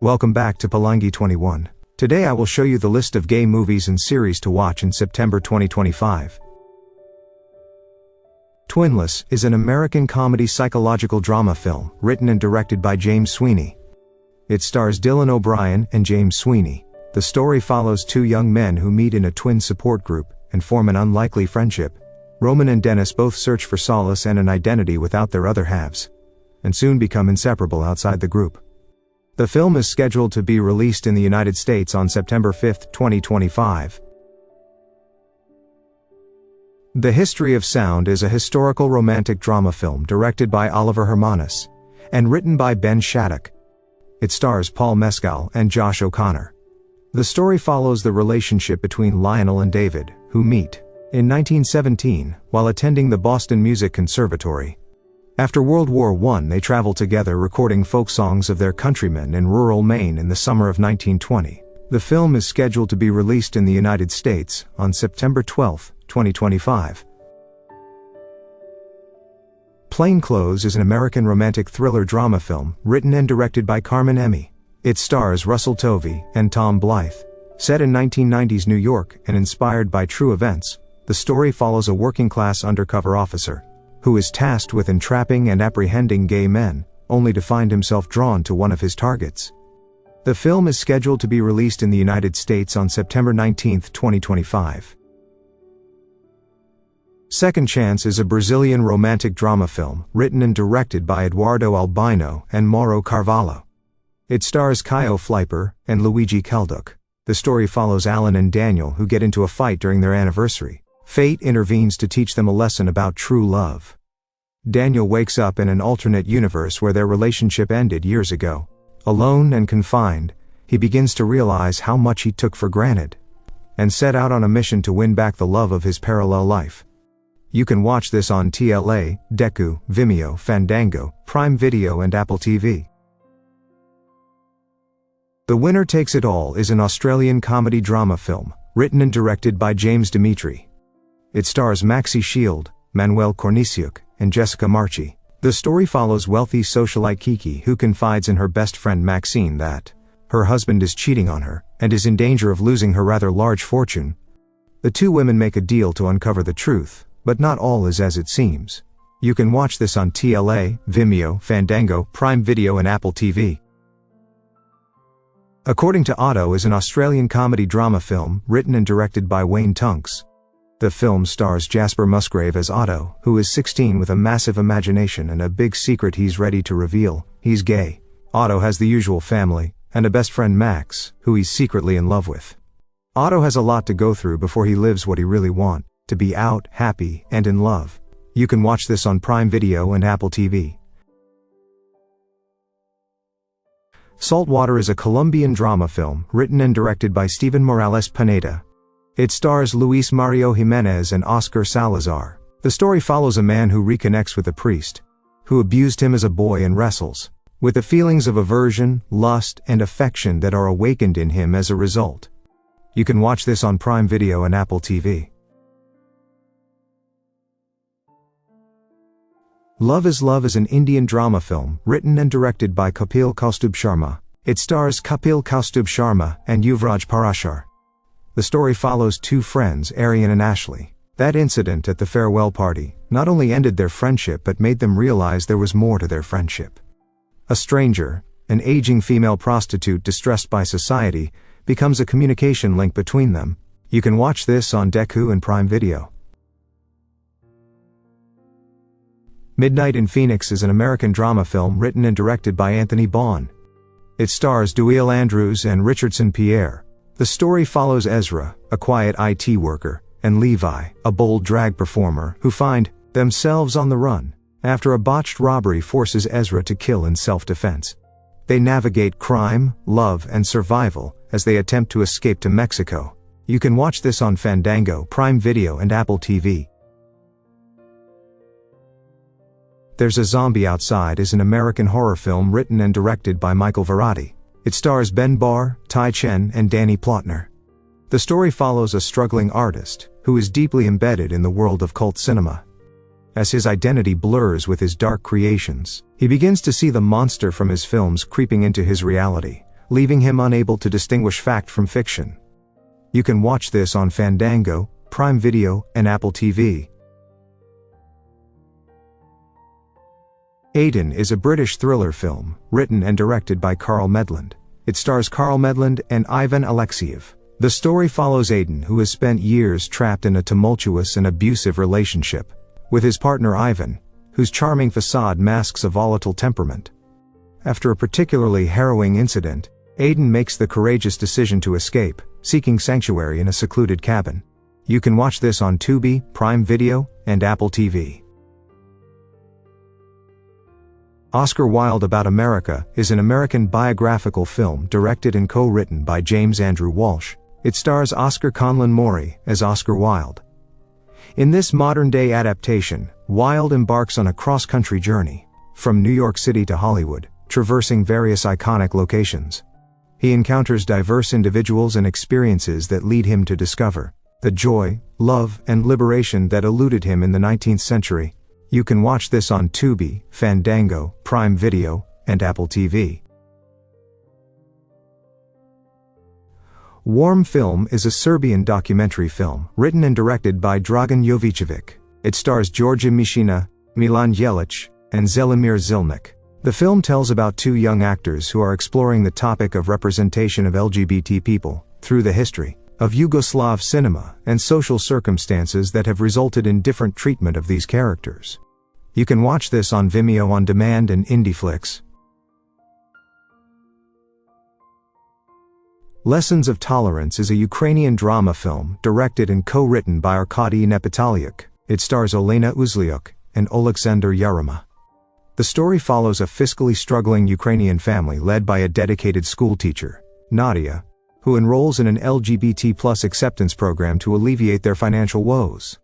Welcome back to Pelangi 21. Today I will show you the list of gay movies and series to watch in September 2025. Twinless is an American comedy psychological drama film written and directed by James Sweeney. It stars Dylan O'Brien and James Sweeney. The story follows two young men who meet in a twin support group and form an unlikely friendship. Roman and Dennis both search for solace and an identity without their other halves, and soon become inseparable outside the group. The film is scheduled to be released in the United States on September 5, 2025. The History of Sound is a historical romantic drama film directed by Oliver Hermanus and written by Ben Shattuck. It stars Paul Mescal and Josh O'Connor. The story follows the relationship between Lionel and David, who meet in 1917 while attending the Boston Music Conservatory. After World War I, they travel together recording folk songs of their countrymen in rural Maine in the summer of 1920. The film is scheduled to be released in the United States on September 12, 2025. Plainclothes is an American romantic thriller drama film written and directed by Carmen Emmy. It stars Russell Tovey and Tom Blythe. Set in 1990s New York and inspired by true events, the story follows a working-class undercover officer who is tasked with entrapping and apprehending gay men, only to find himself drawn to one of his targets. The film is scheduled to be released in the United States on September 19, 2025. Second Chance is a Brazilian romantic drama film written and directed by Eduardo Albino and Mauro Carvalho. It stars Caio Fleiper and Luigi Kelduc. The story follows Alan and Daniel, who get into a fight during their anniversary. Fate intervenes to teach them a lesson about true love. Daniel wakes up in an alternate universe where their relationship ended years ago. Alone and confined, he begins to realize how much he took for granted, and set out on a mission to win back the love of his parallel life. You can watch this on TLA, Deku, Vimeo, Fandango, Prime Video and Apple TV. The Winner Takes It All is an Australian comedy drama film, written and directed by James Dimitri. It stars Maxi Shield, Manuel Corniciuk, and Jessica Marchi. The story follows wealthy socialite Kiki, who confides in her best friend Maxine that her husband is cheating on her and is in danger of losing her rather large fortune. The two women make a deal to uncover the truth, but not all is as it seems. You can watch this on TLA, Vimeo, Fandango, Prime Video and Apple TV. According to Otto is an Australian comedy drama film written and directed by Wayne Tunks. The film stars Jasper Musgrave as Otto, who is 16 with a massive imagination and a big secret he's ready to reveal. He's gay. Otto has the usual family, and a best friend Max, who he's secretly in love with. Otto has a lot to go through before he lives what he really wants, to be out, happy, and in love. You can watch this on Prime Video and Apple TV. Saltwater is a Colombian drama film written and directed by Steven Morales Pineda. It stars Luis Mario Jimenez and Oscar Salazar. The story follows a man who reconnects with a priest who abused him as a boy and wrestles with the feelings of aversion, lust, and affection that are awakened in him as a result. You can watch this on Prime Video and Apple TV. Love is an Indian drama film written and directed by Kapil Kaustubh Sharma. It stars Kapil Kaustubh Sharma and Yuvraj Parashar. The story follows two friends, Arian and Ashley. That incident at the farewell party not only ended their friendship but made them realize there was more to their friendship. A stranger, an aging female prostitute distressed by society, becomes a communication link between them. You can watch this on Deku and Prime Video. Midnight in Phoenix is an American drama film written and directed by Anthony Baughan. It stars Duil Andrews and Richardson Pierre. The story follows Ezra, a quiet IT worker, and Levi, a bold drag performer, who find themselves on the run after a botched robbery forces Ezra to kill in self-defense. They navigate crime, love, and survival as they attempt to escape to Mexico. You can watch this on Fandango, Prime Video, and Apple TV. There's a Zombie Outside is an American horror film written and directed by Michael Varrati. It stars Ben Barr, Tai Chen, and Danny Plotner. The story follows a struggling artist who is deeply embedded in the world of cult cinema. As his identity blurs with his dark creations, he begins to see the monster from his films creeping into his reality, leaving him unable to distinguish fact from fiction. You can watch this on Fandango, Prime Video, and Apple TV. Aiden is a British thriller film, written and directed by Carl Medland. It stars Carl Medland and Ivan Alexiev. The story follows Aiden, who has spent years trapped in a tumultuous and abusive relationship with his partner Ivan, whose charming facade masks a volatile temperament. After a particularly harrowing incident, Aiden makes the courageous decision to escape, seeking sanctuary in a secluded cabin. You can watch this on Tubi, Prime Video, and Apple TV. Oscar Wilde About America is an American biographical film directed and co-written by James Andrew Walsh. It stars Oscar Conlon Maury as Oscar Wilde. In this modern-day adaptation, Wilde embarks on a cross-country journey, from New York City to Hollywood, traversing various iconic locations. He encounters diverse individuals and experiences that lead him to discover the joy, love, and liberation that eluded him in the 19th century. You can watch this on Tubi, Fandango, Prime Video, and Apple TV. Warm Film is a Serbian documentary film, written and directed by Dragan Jovicevic. It stars Đorđe Mišina, Milan Jelic, and Zelimir Zilnik. The film tells about two young actors who are exploring the topic of representation of LGBT people, through the history of Yugoslav cinema and social circumstances that have resulted in different treatment of these characters. You can watch this on Vimeo On Demand and IndieFlix. Lessons of Tolerance is a Ukrainian drama film directed and co-written by Arkady Nepetalyuk. It stars Olena Uzliuk and Oleksandr Yarema. The story follows a fiscally struggling Ukrainian family led by a dedicated schoolteacher, Nadia, who enrolls in an LGBT+ acceptance program to alleviate their financial woes.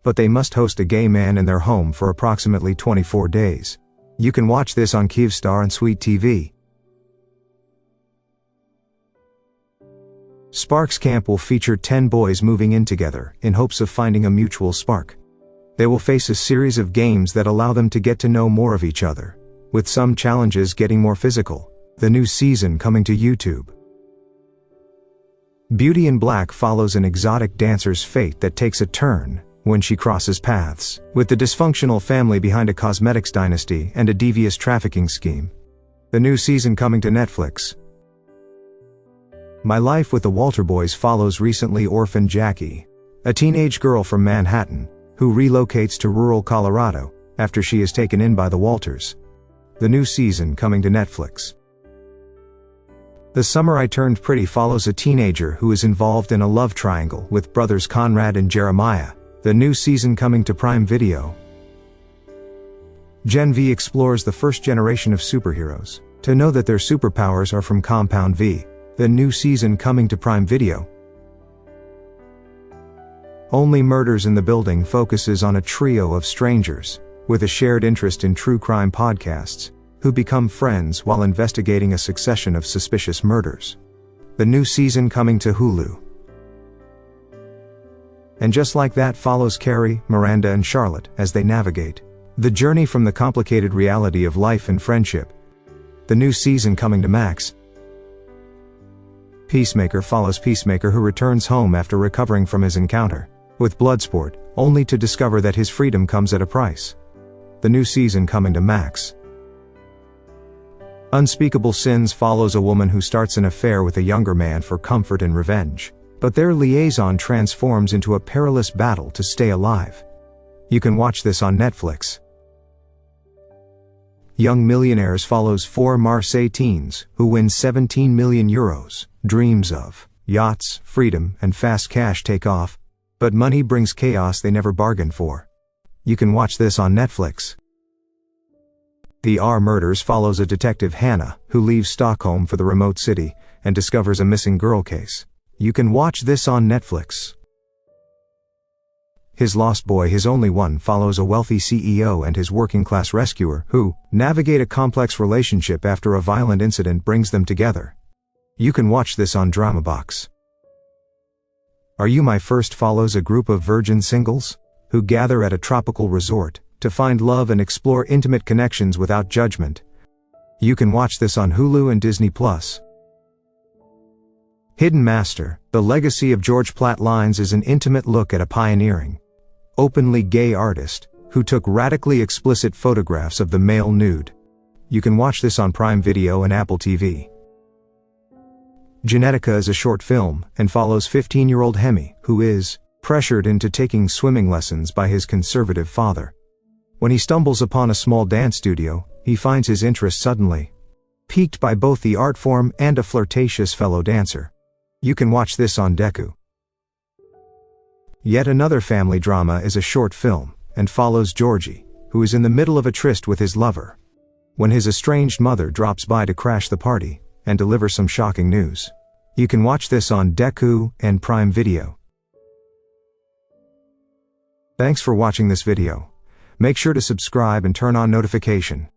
But they must host a gay man in their home for approximately 24 days. You can watch this on Kyivstar and Sweet TV. Sparks Camp will feature 10 boys moving in together in hopes of finding a mutual spark. They will face a series of games that allow them to get to know more of each other, with some challenges getting more physical. The new season coming to YouTube. Beauty in Black follows an exotic dancer's fate that takes a turn when she crosses paths with the dysfunctional family behind a cosmetics dynasty and a devious trafficking scheme. The new season coming to Netflix. My Life with the Walter Boys follows recently orphaned Jackie, a teenage girl from Manhattan, who relocates to rural Colorado after she is taken in by the Walters. The new season coming to Netflix. The Summer I Turned Pretty follows a teenager who is involved in a love triangle with brothers Conrad and Jeremiah. The new season coming to Prime Video. Gen V explores the first generation of superheroes, to know that their superpowers are from Compound V. The new season coming to Prime Video. Only Murders in the Building focuses on a trio of strangers, with a shared interest in true crime podcasts, who become friends while investigating a succession of suspicious murders. The new season coming to Hulu. And Just Like That follows Carrie, Miranda and Charlotte as they navigate the journey from the complicated reality of life and friendship. The new season coming to Max. Peacemaker follows Peacemaker who returns home after recovering from his encounter with Bloodsport, only to discover that his freedom comes at a price. The new season coming to Max. Unspeakable Sins follows a woman who starts an affair with a younger man for comfort and revenge, but their liaison transforms into a perilous battle to stay alive. You can watch this on Netflix. Young Millionaires follows 4 Marseille teens who win 17 million euros. Dreams of yachts, freedom, and fast cash take off, but money brings chaos they never bargained for. You can watch this on Netflix. The R Murders follows a detective Hannah who leaves Stockholm for the remote city and discovers a missing girl case. You can watch this on Netflix. His Lost Boy His Only One follows a wealthy CEO and his working-class rescuer who navigate a complex relationship after a violent incident brings them together. You can watch this on DramaBox. Are You My First follows a group of virgin singles who gather at a tropical resort to find love and explore intimate connections without judgment. You can watch this on Hulu and Disney+. Hidden Master, The Legacy of George Platt Lines is an intimate look at a pioneering, openly gay artist, who took radically explicit photographs of the male nude. You can watch this on Prime Video and Apple TV. Genetica is a short film, and follows 15-year-old Hemi, who is pressured into taking swimming lessons by his conservative father. When he stumbles upon a small dance studio, he finds his interest suddenly piqued by both the art form and a flirtatious fellow dancer. You can watch this on Deku. Yet Another Family Drama is a short film, and follows Georgie, who is in the middle of a tryst with his lover, when his estranged mother drops by to crash the party, and deliver some shocking news. You can watch this on Deku and Prime Video. Thanks for watching this video. Make sure to subscribe and turn on notification.